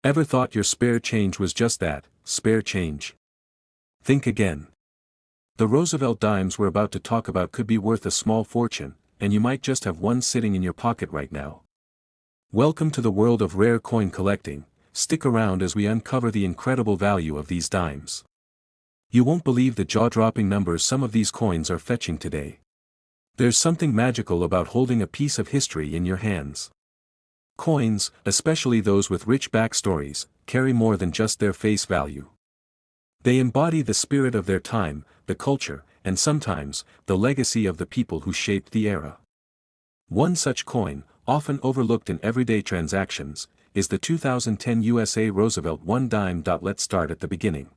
Ever thought your spare change was just that, spare change? Think again. The Roosevelt dimes we're about to talk about could be worth a small fortune, and you might just have one sitting in your pocket right now. Welcome to the world of rare coin collecting. Stick around as we uncover the incredible value of these dimes. You won't believe the jaw-dropping numbers some of these coins are fetching today. There's something magical about holding a piece of history in your hands. Coins, especially those with rich backstories, carry more than just their face value. They embody the spirit of their time, the culture, and sometimes, the legacy of the people who shaped the era. One such coin, often overlooked in everyday transactions, is the 2010 USA Roosevelt One Dime. Let's start at the beginning.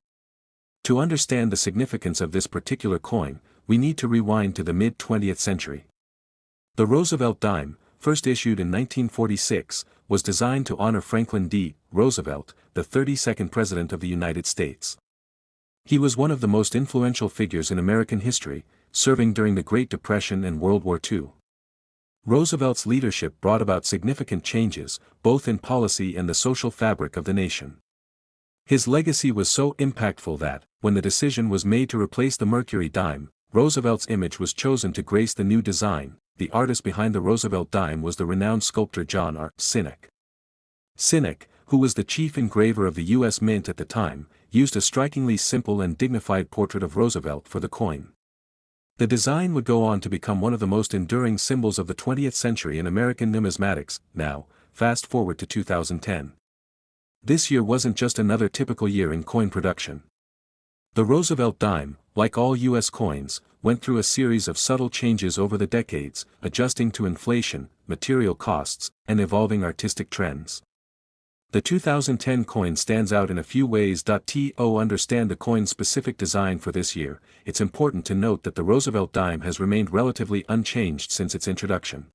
To understand the significance of this particular coin, we need to rewind to the mid-20th century. The Roosevelt dime, first issued in 1946, was designed to honor Franklin D. Roosevelt, the 32nd President of the United States. He was one of the most influential figures in American history, serving during the Great Depression and World War II. Roosevelt's leadership brought about significant changes, both in policy and the social fabric of the nation. His legacy was so impactful that, when the decision was made to replace the Mercury dime, Roosevelt's image was chosen to grace the new design. The artist behind the Roosevelt dime was the renowned sculptor John R. Sinnock. Sinnock, who was the chief engraver of the U.S. Mint at the time, used a strikingly simple and dignified portrait of Roosevelt for the coin. The design would go on to become one of the most enduring symbols of the 20th century in American numismatics. Now, fast forward to 2010. This year wasn't just another typical year in coin production. The Roosevelt dime, like all U.S. coins, went through a series of subtle changes over the decades, adjusting to inflation, material costs, and evolving artistic trends. The 2010 coin stands out in a few ways. To understand the coin's specific design for this year, it's important to note that the Roosevelt dime has remained relatively unchanged since its introduction.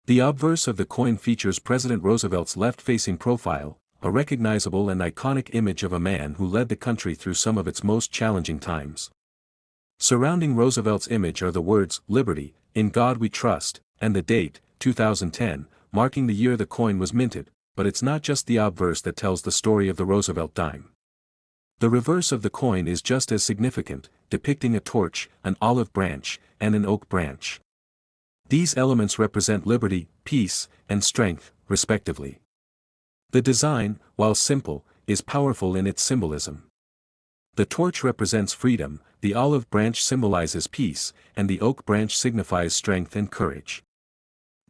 The obverse of the coin features President Roosevelt's left-facing profile, a recognizable and iconic image of a man who led the country through some of its most challenging times. Surrounding Roosevelt's image are the words, "Liberty, in God we trust," and the date, 2010, marking the year the coin was minted, but it's not just the obverse that tells the story of the Roosevelt dime. The reverse of the coin is just as significant, depicting a torch, an olive branch, and an oak branch. These elements represent liberty, peace, and strength, respectively. The design, while simple, is powerful in its symbolism. The torch represents freedom, the olive branch symbolizes peace, and the oak branch signifies strength and courage.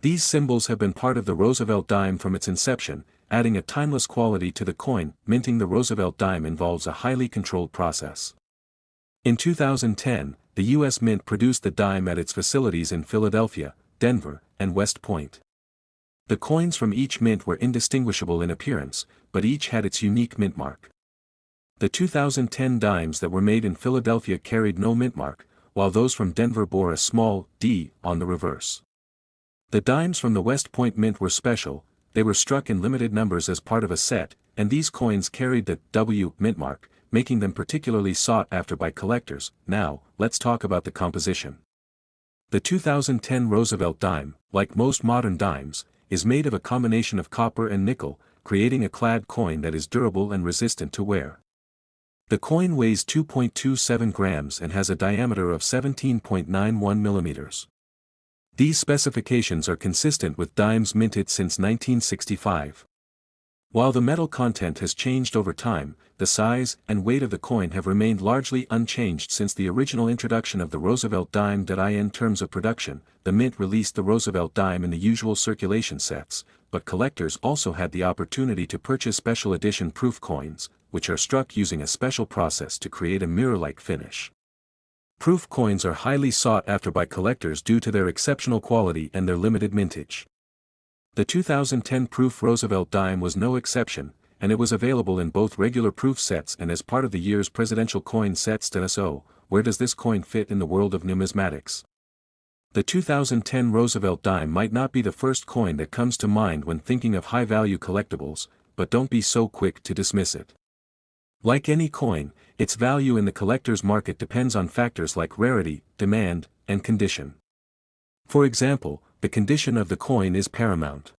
These symbols have been part of the Roosevelt dime from its inception, adding a timeless quality to the coin. Minting the Roosevelt dime involves a highly controlled process. In 2010, the U.S. Mint produced the dime at its facilities in Philadelphia, Denver, and West Point. The coins from each mint were indistinguishable in appearance, but each had its unique mint mark. The 2010 dimes that were made in Philadelphia carried no mint mark, while those from Denver bore a small D on the reverse. The dimes from the West Point Mint were special. They were struck in limited numbers as part of a set, and these coins carried the W mint mark, making them particularly sought after by collectors. Now, let's talk about the composition. The 2010 Roosevelt dime, like most modern dimes, is made of a combination of copper and nickel, creating a clad coin that is durable and resistant to wear. The coin weighs 2.27 grams and has a diameter of 17.91 millimeters. These specifications are consistent with dimes minted since 1965. While the metal content has changed over time, the size and weight of the coin have remained largely unchanged since the original introduction of the Roosevelt dime. In terms of production, the Mint released the Roosevelt dime in the usual circulation sets, but collectors also had the opportunity to purchase special edition proof coins, which are struck using a special process to create a mirror-like finish. Proof coins are highly sought after by collectors due to their exceptional quality and their limited mintage. The 2010 proof Roosevelt dime was no exception, and it was available in both regular proof sets and as part of the year's presidential coin sets. So, where does this coin fit in the world of numismatics? The 2010 Roosevelt dime might not be the first coin that comes to mind when thinking of high-value collectibles, but don't be so quick to dismiss it. Like any coin, its value in the collector's market depends on factors like rarity, demand, and condition. For example, the condition of the coin is paramount.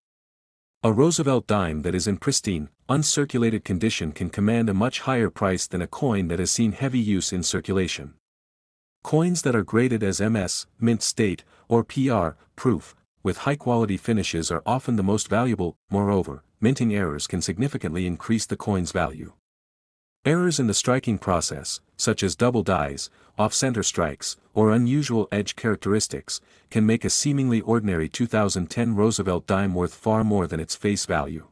A Roosevelt dime that is in pristine, uncirculated condition can command a much higher price than a coin that has seen heavy use in circulation. Coins that are graded as MS, mint state, or PR, proof, with high-quality finishes are often the most valuable. Moreover, minting errors can significantly increase the coin's value. Errors in the striking process, such as double dies, off-center strikes, or unusual edge characteristics, can make a seemingly ordinary 2010 Roosevelt dime worth far more than its face value.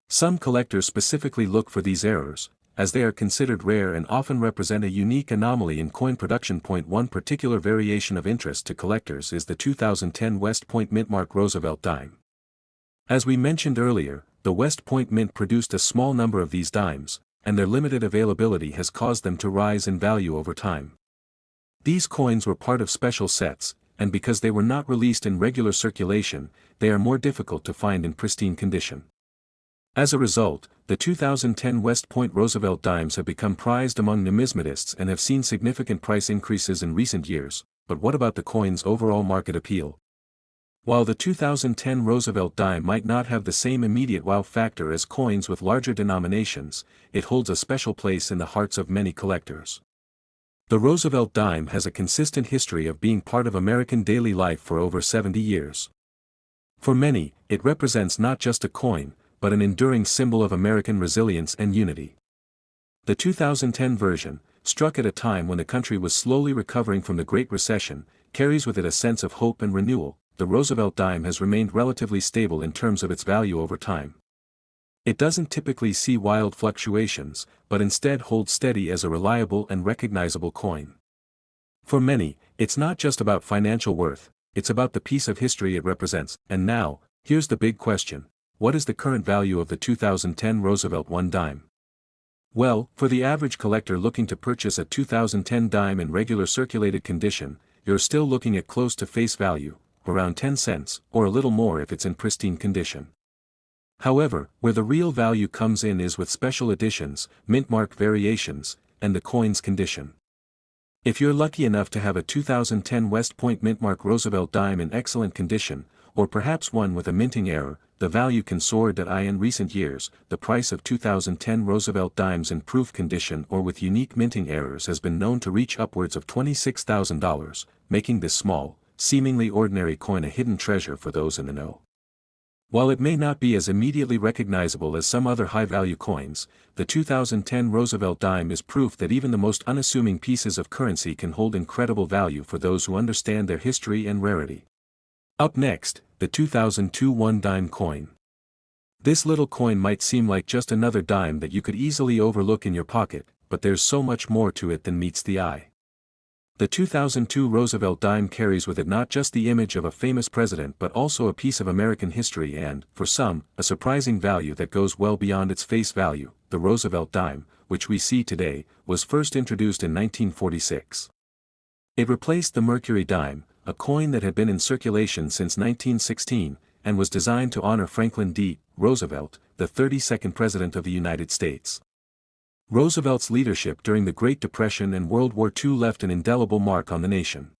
Some collectors specifically look for these errors, as they are considered rare and often represent a unique anomaly in coin production. One particular variation of interest to collectors is the 2010 West Point Mintmark Roosevelt dime. As we mentioned earlier, the West Point Mint produced a small number of these dimes, and their limited availability has caused them to rise in value over time. These coins were part of special sets, and because they were not released in regular circulation, they are more difficult to find in pristine condition. As a result, the 2010 West Point Roosevelt dimes have become prized among numismatists and have seen significant price increases in recent years. But what about the coin's overall market appeal? While the 2010 Roosevelt dime might not have the same immediate wow factor as coins with larger denominations, it holds a special place in the hearts of many collectors. The Roosevelt dime has a consistent history of being part of American daily life for over 70 years. For many, it represents not just a coin, but an enduring symbol of American resilience and unity. The 2010 version, struck at a time when the country was slowly recovering from the Great Recession, carries with it a sense of hope and renewal. The Roosevelt dime has remained relatively stable in terms of its value over time. It doesn't typically see wild fluctuations, but instead holds steady as a reliable and recognizable coin. For many, it's not just about financial worth, it's about the piece of history it represents. And now, here's the big question: what is the current value of the 2010 Roosevelt One Dime? Well, for the average collector looking to purchase a 2010 dime in regular circulated condition, you're still looking at close to face value, around 10 cents, or a little more if it's in pristine condition. However, where the real value comes in is with special editions, mintmark variations, and the coin's condition. If you're lucky enough to have a 2010 West Point Mintmark Roosevelt dime in excellent condition, or perhaps one with a minting error, the value can soar. In recent years, the price of 2010 Roosevelt dimes in proof condition or with unique minting errors has been known to reach upwards of $26,000, making this small, seemingly ordinary coin a hidden treasure for those in the know. While it may not be as immediately recognizable as some other high-value coins, the 2010 Roosevelt dime is proof that even the most unassuming pieces of currency can hold incredible value for those who understand their history and rarity. Up next, the 2002 One Dime coin. This little coin might seem like just another dime that you could easily overlook in your pocket, but there's so much more to it than meets the eye. The 2002 Roosevelt dime carries with it not just the image of a famous president but also a piece of American history and, for some, a surprising value that goes well beyond its face value. The Roosevelt dime, which we see today, was first introduced in 1946. It replaced the Mercury dime, a coin that had been in circulation since 1916, and was designed to honor Franklin D. Roosevelt, the 32nd President of the United States. Roosevelt's leadership during the Great Depression and World War II left an indelible mark on the nation.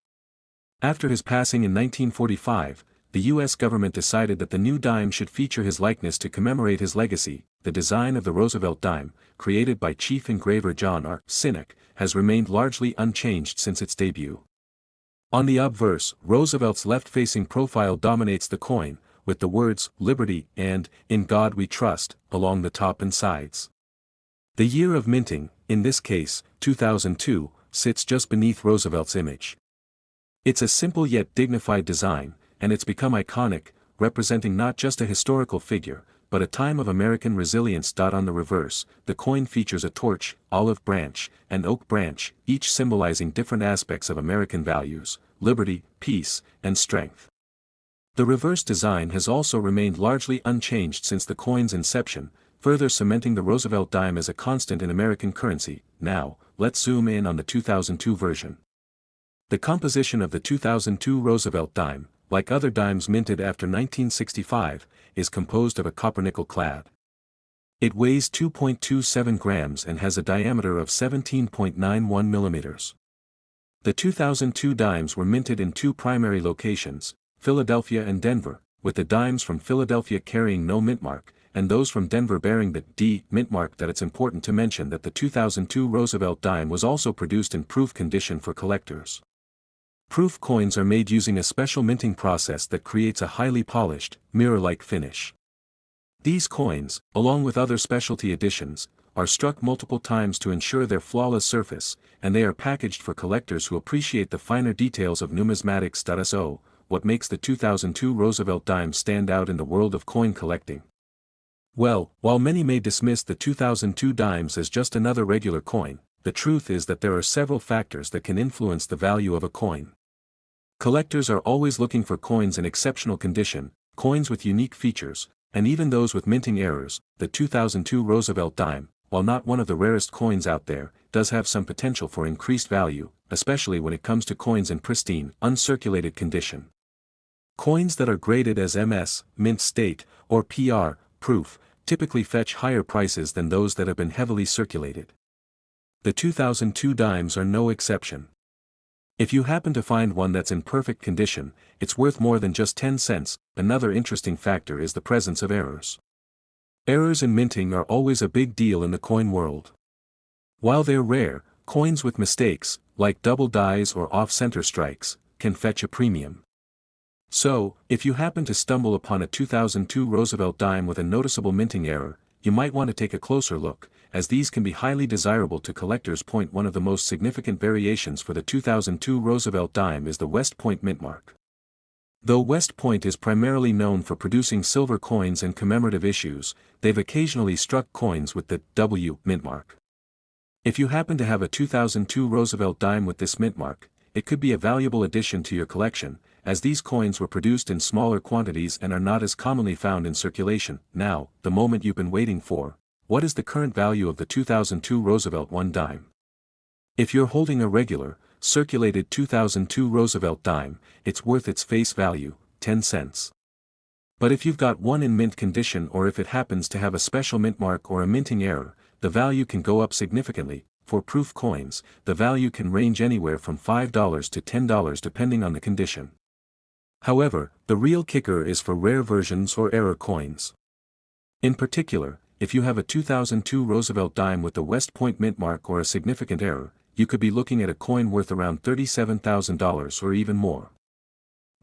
After his passing in 1945, the U.S. government decided that the new dime should feature his likeness to commemorate his legacy. The design of the Roosevelt dime, created by chief engraver John R. Sinnock, has remained largely unchanged since its debut. On the obverse, Roosevelt's left-facing profile dominates the coin, with the words "Liberty" and "In God We Trust" along the top and sides. The year of minting, in this case, 2002, sits just beneath Roosevelt's image. It's a simple yet dignified design, and it's become iconic, representing not just a historical figure, but a time of American resilience. On the reverse, the coin features a torch, olive branch, and oak branch, each symbolizing different aspects of American values: liberty, peace, and strength. The reverse design has also remained largely unchanged since the coin's inception, further cementing the Roosevelt dime as a constant in American currency. Now, let's zoom in on the 2002 version. The composition of the 2002 Roosevelt dime, like other dimes minted after 1965, is composed of a cupronickel clad. It weighs 2.27 grams and has a diameter of 17.91 millimeters. The 2002 dimes were minted in two primary locations, Philadelphia and Denver, with the dimes from Philadelphia carrying no mint mark, and those from Denver bearing the D mint mark. That it's important to mention that the 2002 Roosevelt dime was also produced in proof condition for collectors. Proof coins are made using a special minting process that creates a highly polished, mirror-like finish. These coins, along with other specialty editions, are struck multiple times to ensure their flawless surface, and they are packaged for collectors who appreciate the finer details of numismatics. So, what makes the 2002 Roosevelt dime stand out in the world of coin collecting? Well, while many may dismiss the 2002 dimes as just another regular coin, the truth is that there are several factors that can influence the value of a coin. Collectors are always looking for coins in exceptional condition, coins with unique features, and even those with minting errors. The 2002 Roosevelt dime, while not one of the rarest coins out there, does have some potential for increased value, especially when it comes to coins in pristine, uncirculated condition. Coins that are graded as MS, mint state, or PR, proof, typically fetch higher prices than those that have been heavily circulated. The 2002 dimes are no exception. If you happen to find one that's in perfect condition, it's worth more than just 10 cents. Another interesting factor is the presence of errors. Errors in minting are always a big deal in the coin world. While they're rare, coins with mistakes, like double dies or off-center strikes, can fetch a premium. So, if you happen to stumble upon a 2002 Roosevelt dime with a noticeable minting error, you might want to take a closer look, as these can be highly desirable to collectors. One of the most significant variations for the 2002 Roosevelt dime is the West Point mint mark. Though West Point is primarily known for producing silver coins and commemorative issues, they've occasionally struck coins with the W mint mark. If you happen to have a 2002 Roosevelt dime with this mint mark, it could be a valuable addition to your collection, as these coins were produced in smaller quantities and are not as commonly found in circulation. Now, the moment you've been waiting for: what is the current value of the 2002 Roosevelt One Dime? If you're holding a regular, circulated 2002 Roosevelt dime, it's worth its face value, 10 cents. But if you've got one in mint condition, or if it happens to have a special mint mark or a minting error, the value can go up significantly. For proof coins, the value can range anywhere from $5 to $10 depending on the condition. However, the real kicker is for rare versions or error coins. In particular, if you have a 2002 Roosevelt dime with the West Point mint mark or a significant error, you could be looking at a coin worth around $37,000 or even more.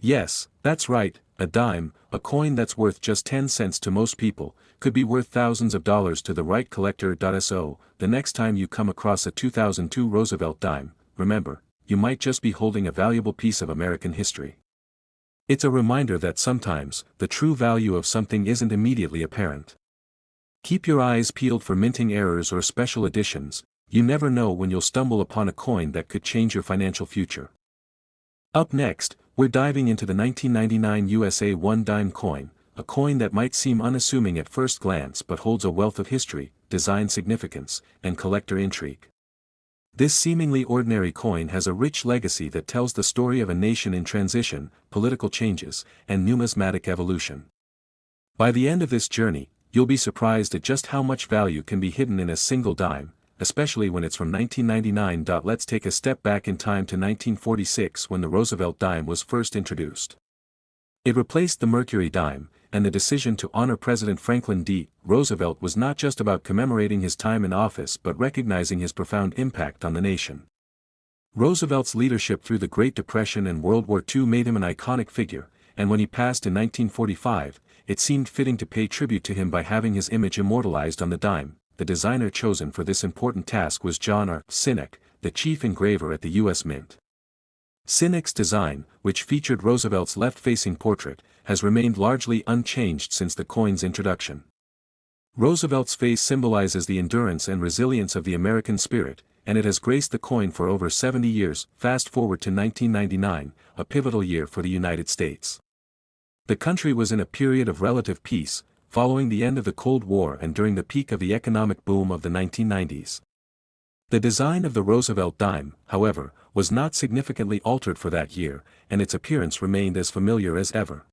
Yes, that's right, a dime, a coin that's worth just 10 cents to most people, could be worth thousands of dollars to the right collector. So, the next time you come across a 2002 Roosevelt dime, remember, you might just be holding a valuable piece of American history. It's a reminder that sometimes, the true value of something isn't immediately apparent. Keep your eyes peeled for minting errors or special editions. You never know when you'll stumble upon a coin that could change your financial future. Up next, we're diving into the 1999 USA One Dime coin, a coin that might seem unassuming at first glance but holds a wealth of history, design significance, and collector intrigue. This seemingly ordinary coin has a rich legacy that tells the story of a nation in transition, political changes, and numismatic evolution. By the end of this journey, you'll be surprised at just how much value can be hidden in a single dime, especially when it's from 1999. Let's take a step back in time to 1946, when the Roosevelt dime was first introduced. It replaced the Mercury dime, and the decision to honor President Franklin D. Roosevelt was not just about commemorating his time in office but recognizing his profound impact on the nation. Roosevelt's leadership through the Great Depression and World War II made him an iconic figure, and when he passed in 1945, it seemed fitting to pay tribute to him by having his image immortalized on the dime. The designer chosen for this important task was John R. Sinnock, the chief engraver at the U.S. Mint. Sinnock's design, which featured Roosevelt's left-facing portrait, has remained largely unchanged since the coin's introduction. Roosevelt's face symbolizes the endurance and resilience of the American spirit, and it has graced the coin for over 70 years. Fast forward to 1999, a pivotal year for the United States. The country was in a period of relative peace, following the end of the Cold War and during the peak of the economic boom of the 1990s. The design of the Roosevelt dime, however, was not significantly altered for that year, and its appearance remained as familiar as ever.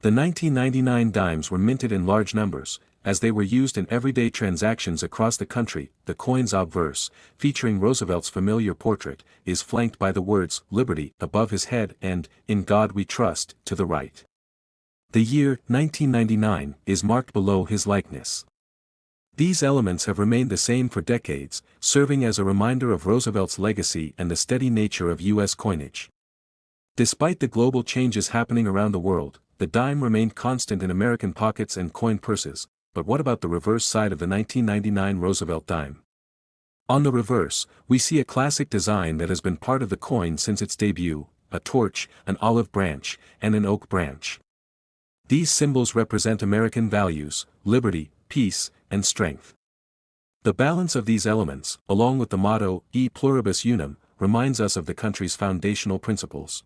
The 1999 dimes were minted in large numbers, as they were used in everyday transactions across the country. The coin's obverse, featuring Roosevelt's familiar portrait, is flanked by the words "Liberty" above his head and "In God We Trust" to the right. The year, 1999, is marked below his likeness. These elements have remained the same for decades, serving as a reminder of Roosevelt's legacy and the steady nature of U.S. coinage. Despite the global changes happening around the world, the dime remained constant in American pockets and coin purses, but what about the reverse side of the 1999 Roosevelt dime? On the reverse, we see a classic design that has been part of the coin since its debut: a torch, an olive branch, and an oak branch. These symbols represent American values, liberty, peace, and strength. The balance of these elements, along with the motto, E pluribus unum, reminds us of the country's foundational principles.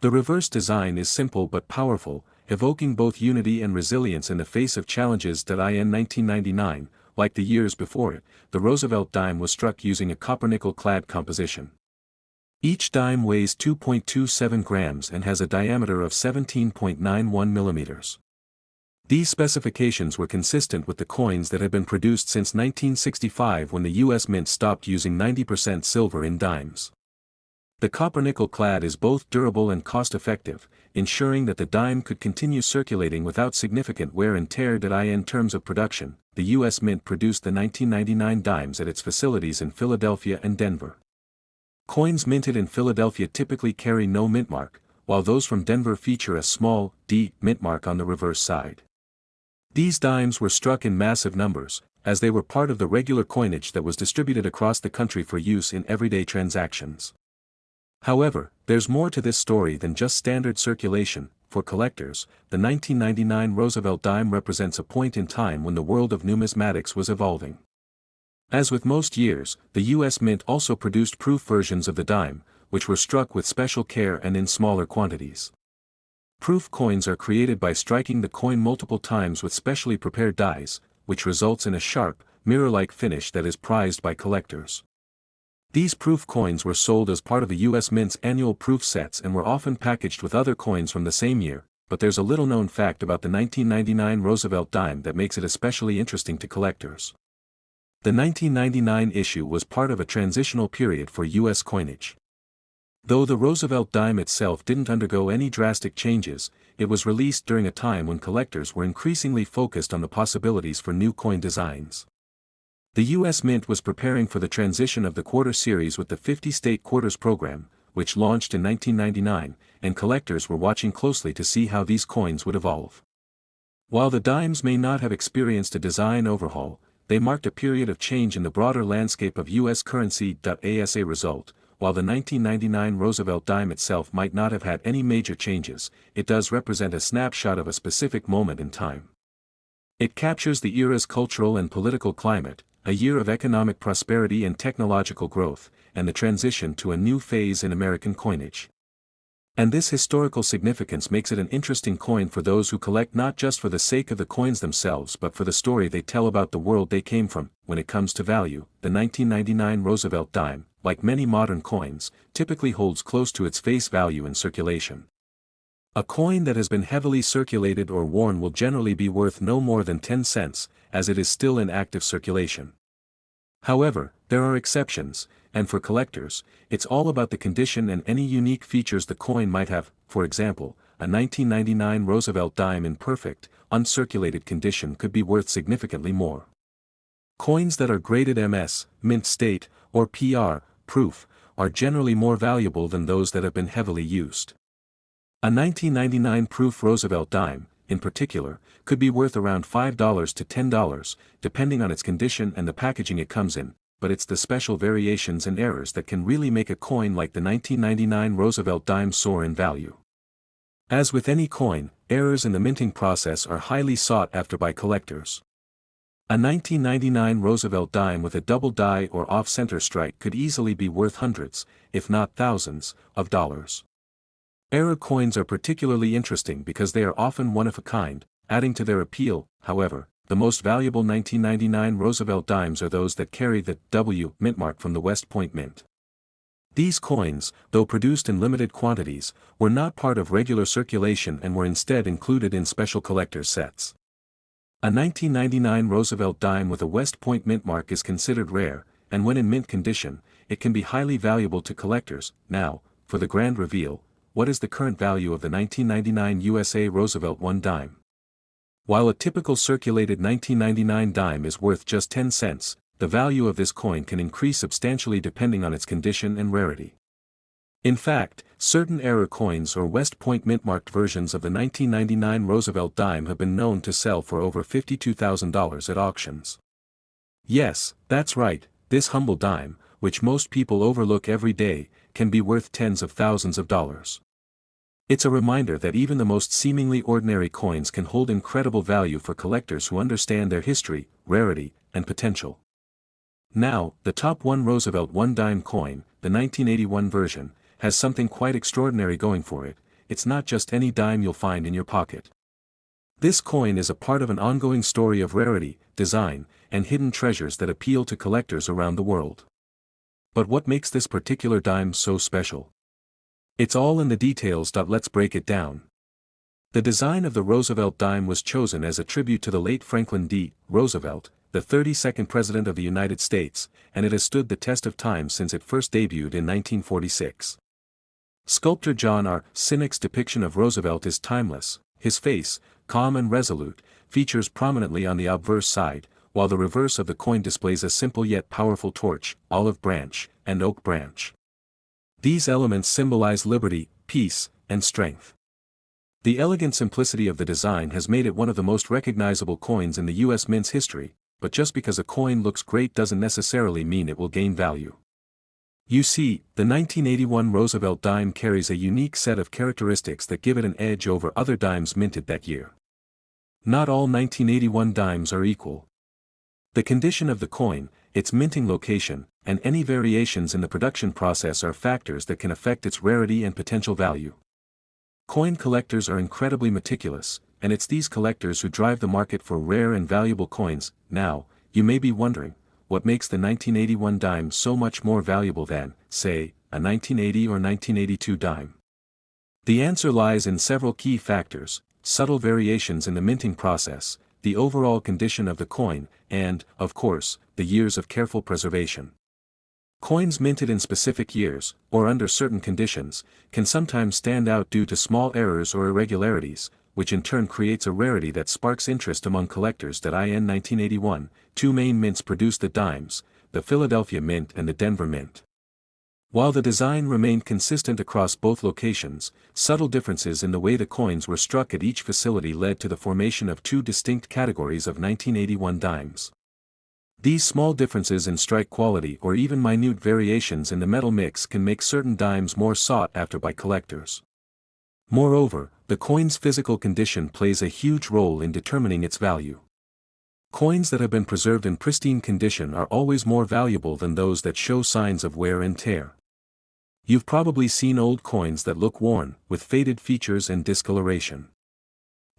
The reverse design is simple but powerful, evoking both unity and resilience in the face of challenges. In 1999, like the years before it, the Roosevelt dime was struck using a cupronickel-clad composition. Each dime weighs 2.27 grams and has a diameter of 17.91 millimeters. These specifications were consistent with the coins that had been produced since 1965, when the U.S. Mint stopped using 90% silver in dimes. The copper-nickel clad is both durable and cost-effective, ensuring that the dime could continue circulating without significant wear and tear. In terms of production, the U.S. Mint produced the 1999 dimes at its facilities in Philadelphia and Denver. Coins minted in Philadelphia typically carry no mint mark, while those from Denver feature a small D mint mark on the reverse side. These dimes were struck in massive numbers, as they were part of the regular coinage that was distributed across the country for use in everyday transactions. However, there's more to this story than just standard circulation. For collectors, the 1999 Roosevelt dime represents a point in time when the world of numismatics was evolving. As with most years, the U.S. Mint also produced proof versions of the dime, which were struck with special care and in smaller quantities. Proof coins are created by striking the coin multiple times with specially prepared dies, which results in a sharp, mirror-like finish that is prized by collectors. These proof coins were sold as part of the U.S. Mint's annual proof sets and were often packaged with other coins from the same year, but there's a little-known fact about the 1999 Roosevelt dime that makes it especially interesting to collectors. The 1999 issue was part of a transitional period for U.S. coinage. Though the Roosevelt dime itself didn't undergo any drastic changes, it was released during a time when collectors were increasingly focused on the possibilities for new coin designs. The U.S. Mint was preparing for the transition of the quarter series with the 50-state quarters program, which launched in 1999, and collectors were watching closely to see how these coins would evolve. While the dimes may not have experienced a design overhaul, they marked a period of change in the broader landscape of U.S. currency. As a result, while the 1999 Roosevelt dime itself might not have had any major changes, it does represent a snapshot of a specific moment in time. It captures the era's cultural and political climate, a year of economic prosperity and technological growth, and the transition to a new phase in American coinage. And this historical significance makes it an interesting coin for those who collect, not just for the sake of the coins themselves but for the story they tell about the world they came from. When it comes to value, the 1999 Roosevelt dime, like many modern coins, typically holds close to its face value in circulation. A coin that has been heavily circulated or worn will generally be worth no more than 10 cents, as it is still in active circulation. However, there are exceptions, and for collectors, it's all about the condition and any unique features the coin might have. For example, a 1999 Roosevelt dime in perfect, uncirculated condition could be worth significantly more. Coins that are graded MS, mint state, or PR, proof, are generally more valuable than those that have been heavily used. A 1999 proof Roosevelt dime, in particular, could be worth around $5 to $10, depending on its condition and the packaging it comes in, but it's the special variations and errors that can really make a coin like the 1999 Roosevelt dime soar in value. As with any coin, errors in the minting process are highly sought after by collectors. A 1999 Roosevelt dime with a double die or off-center strike could easily be worth hundreds, if not thousands, of dollars. Error coins are particularly interesting because they are often one of a kind, adding to their appeal. However, the most valuable 1999 Roosevelt dimes are those that carry the W mint mark from the West Point Mint. These coins, though produced in limited quantities, were not part of regular circulation and were instead included in special collector's sets. A 1999 Roosevelt dime with a West Point mint mark is considered rare, and when in mint condition, it can be highly valuable to collectors. Now, for the grand reveal, what is the current value of the 1999 USA Roosevelt One Dime? While a typical circulated 1999 dime is worth just 10 cents, the value of this coin can increase substantially depending on its condition and rarity. In fact, certain error coins or West Point mint-marked versions of the 1999 Roosevelt dime have been known to sell for over $52,000 at auctions. Yes, that's right, this humble dime, which most people overlook every day, can be worth tens of thousands of dollars. It's a reminder that even the most seemingly ordinary coins can hold incredible value for collectors who understand their history, rarity, and potential. Now, the top one Roosevelt One Dime coin, the 1981 version, has something quite extraordinary going for it. It's not just any dime you'll find in your pocket. This coin is a part of an ongoing story of rarity, design, and hidden treasures that appeal to collectors around the world. But what makes this particular dime so special? It's all in the details. Let's break it down. The design of the Roosevelt dime was chosen as a tribute to the late Franklin D. Roosevelt, the 32nd President of the United States, and it has stood the test of time since it first debuted in 1946. Sculptor John R. Sinnock's depiction of Roosevelt is timeless. His face, calm and resolute, features prominently on the obverse side, while the reverse of the coin displays a simple yet powerful torch, olive branch, and oak branch. These elements symbolize liberty, peace, and strength. The elegant simplicity of the design has made it one of the most recognizable coins in the U.S. mint's history, but just because a coin looks great doesn't necessarily mean it will gain value. You see, the 1981 Roosevelt dime carries a unique set of characteristics that give it an edge over other dimes minted that year. Not all 1981 dimes are equal. The condition of the coin, its minting location, and any variations in the production process are factors that can affect its rarity and potential value. Coin collectors are incredibly meticulous, and it's these collectors who drive the market for rare and valuable coins. Now, you may be wondering, what makes the 1981 dime so much more valuable than, say, a 1980 or 1982 dime? The answer lies in several key factors: subtle variations in the minting process, the overall condition of the coin, and, of course, the years of careful preservation. Coins minted in specific years, or under certain conditions, can sometimes stand out due to small errors or irregularities, which in turn creates a rarity that sparks interest among collectors. In 1981, two main mints produced the dimes, the Philadelphia Mint and the Denver Mint. While the design remained consistent across both locations, subtle differences in the way the coins were struck at each facility led to the formation of two distinct categories of 1981 dimes. These small differences in strike quality or even minute variations in the metal mix can make certain dimes more sought after by collectors. Moreover, the coin's physical condition plays a huge role in determining its value. Coins that have been preserved in pristine condition are always more valuable than those that show signs of wear and tear. You've probably seen old coins that look worn, with faded features and discoloration.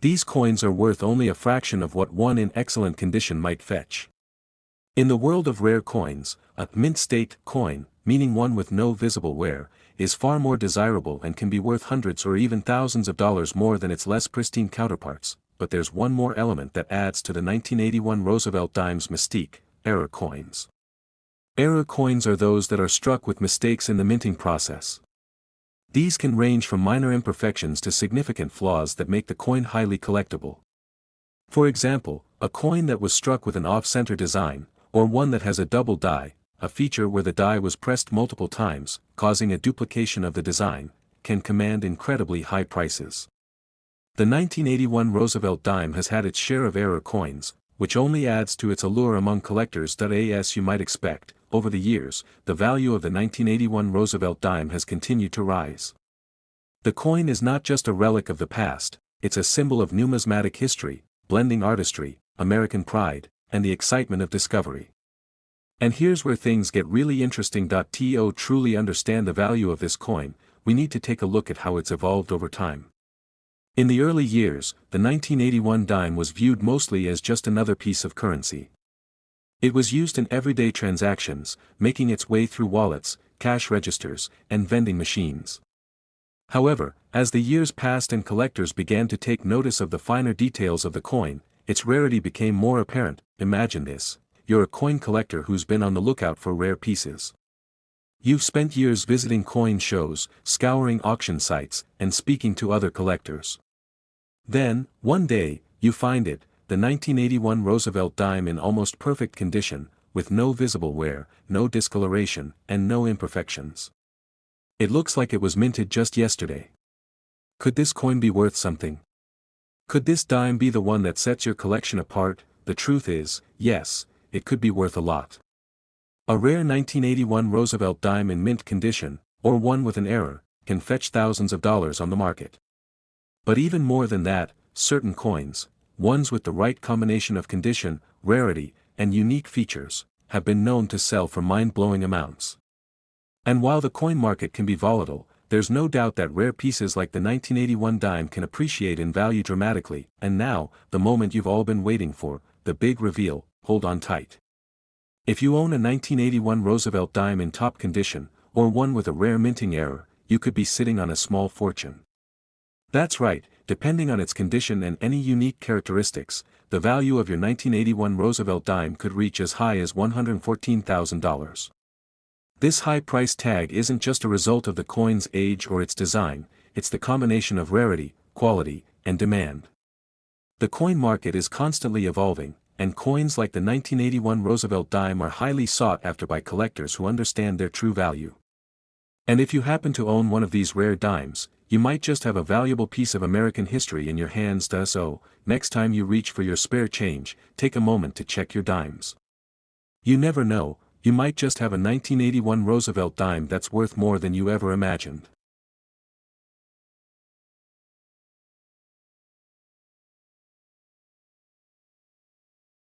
These coins are worth only a fraction of what one in excellent condition might fetch. In the world of rare coins, a mint state coin, meaning one with no visible wear, is far more desirable and can be worth hundreds or even thousands of dollars more than its less pristine counterparts. But there's one more element that adds to the 1981 Roosevelt dime's mystique: error coins. Error coins are those that are struck with mistakes in the minting process. These can range from minor imperfections to significant flaws that make the coin highly collectible. For example, a coin that was struck with an off-center design, or one that has a double die, a feature where the die was pressed multiple times, causing a duplication of the design, can command incredibly high prices. The 1981 Roosevelt dime has had its share of error coins, which only adds to its allure among collectors. As you might expect, over the years, the value of the 1981 Roosevelt dime has continued to rise. The coin is not just a relic of the past, it's a symbol of numismatic history, blending artistry, American pride, and the excitement of discovery. And here's where things get really interesting. To truly understand the value of this coin, we need to take a look at how it's evolved over time. In the early years, the 1981 dime was viewed mostly as just another piece of currency. It was used in everyday transactions, making its way through wallets, cash registers, and vending machines. However, as the years passed and collectors began to take notice of the finer details of the coin, its rarity became more apparent. Imagine this: you're a coin collector who's been on the lookout for rare pieces. You've spent years visiting coin shows, scouring auction sites, and speaking to other collectors. Then, one day, you find it, the 1981 Roosevelt dime in almost perfect condition, with no visible wear, no discoloration, and no imperfections. It looks like it was minted just yesterday. Could this coin be worth something? Could this dime be the one that sets your collection apart? The truth is, yes, it could be worth a lot. A rare 1981 Roosevelt dime in mint condition, or one with an error, can fetch thousands of dollars on the market. But even more than that, certain coins, ones with the right combination of condition, rarity, and unique features, have been known to sell for mind-blowing amounts. And while the coin market can be volatile, there's no doubt that rare pieces like the 1981 dime can appreciate in value dramatically. And now, the moment you've all been waiting for, the big reveal. Hold on tight. If you own a 1981 Roosevelt dime in top condition, or one with a rare minting error, you could be sitting on a small fortune. That's right, depending on its condition and any unique characteristics, the value of your 1981 Roosevelt dime could reach as high as $114,000. This high price tag isn't just a result of the coin's age or its design, it's the combination of rarity, quality, and demand. The coin market is constantly evolving, and coins like the 1981 Roosevelt dime are highly sought after by collectors who understand their true value. And if you happen to own one of these rare dimes, you might just have a valuable piece of American history in your hands. So, next time you reach for your spare change, take a moment to check your dimes. You never know, you might just have a 1981 Roosevelt dime that's worth more than you ever imagined.